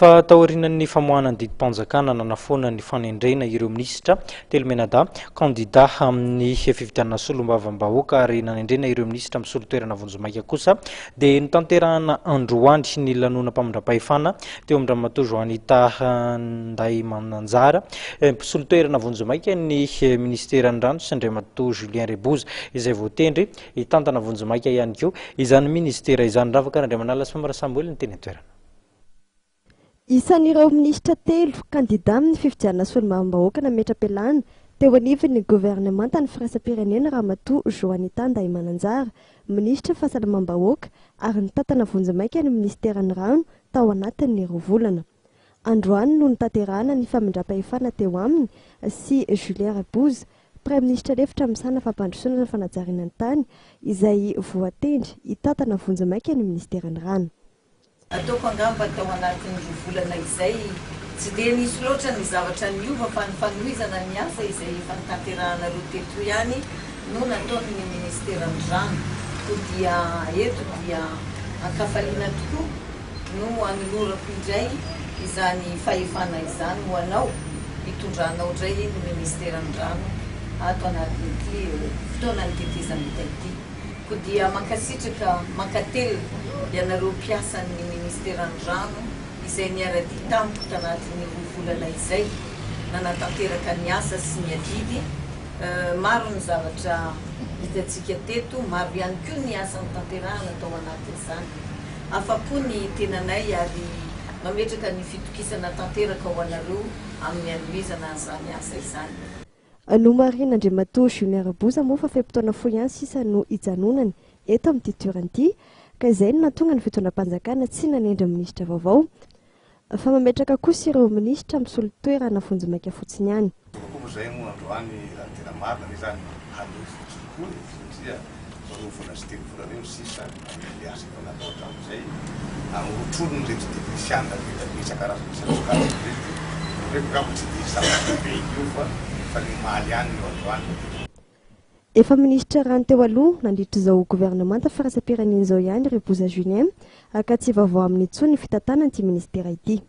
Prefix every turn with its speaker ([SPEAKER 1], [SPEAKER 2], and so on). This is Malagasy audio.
[SPEAKER 1] fa taorian'ny famoahana didim-panjakana nanafoana ny fanendrena ireo minisitra telo menada kandida amin'ny fividianana solombavam-bahoaka ary nanendrena ireo minisitra amin'ny solotoerana vonjomaika kosa dia nitanterahana androany ny lanonam-pamindram-pahefana teo amin'ny ramatoa Joanita Ndaimananjara solotoerana vonjomaika ny ministeran'ny rano sy ny ramatoa Julien Reboza izay voatendry hitantana vonjomaika ihany koa izany ministera izany ravaka Andriamanala sy Famara Samuel ny teny an-toerana.
[SPEAKER 2] Isan'ireo minisitra telo kandida amin'ny fifidianana solombavambahoaka nametra-pialana teo anivon'ny gouvernemanta ny firaisam-pirenena ramatoa Joanita Ndaimananjara, ministra fahasalamam-bahoaka ary nitantana vonjomaika ny ministeran'ny rano tao anatin'ny 2 volana. Androany no nitanterahana ny famindram-pahefana teo aminy sy Julien Reboza, praiminisitra lefitra misana fampandrosoana ny fanajariana ny tany izay voatendry hitantana vonjomaika ny ministeran'ny rano.
[SPEAKER 3] Ataoko angamba tao anatin'ny 2 volana izay tsy dia nisy loatra ny zavatra niova fa ny fanohizana ny asa izay efa nitanterahana roa teto ihany no nataony ny ministeran'ny rano. Ko dia eto dia ankafaliana tokoa no anolorako indray izany fahefana izany ho anao hitondranao indray ny ministeran'ny rano ato anatin'ity fotoanany tetezana ity. Ko dia mankasitraka mankatelo ianareo mpiasan'ny ministeran'ny rano izay niarady tampoka tanatin'ny 2 volana izay nanatanteraka ny asa sy ny adidy. Maro ny zavatra hitantsika teto, maro ihany koa ny asa nitanterahana tao anatin'izany. Afa-po ny tenanay ary mametraka ny fitokisana tanteraka ho anareo amin'ny anomezana izany asa izany.
[SPEAKER 2] Nomarina Andriamatoa Julien Reboza moa fa fe-potoana fohy ihany sisa no hijanonany eto amin'ity toerana ka izay no nahatonga ny fitondram-panjakana tsy nanendry minisitra vaovao fa mametraka kosa ireo minisitra amin'ny solotoerana vonjomaika fotsiny ihany.
[SPEAKER 4] Zay moa androany raha tena marina izany hanao fotsiny koa satria volana sy 3 volana eo sisa ny asa efa natao hatramin'izay ahotrono ny reto teknisiana rehetra karazana sarokarazana reto ngamba tsy dia zavatra be io fa ny maly ihany no androany.
[SPEAKER 2] Efa ministra rano teo aloha nandritra izao gouvernemanta firaisam-pirenena izao ihany Reboza Julien ka tsy vaovao amin'ny intsony ny fitantanana ity ministera ity.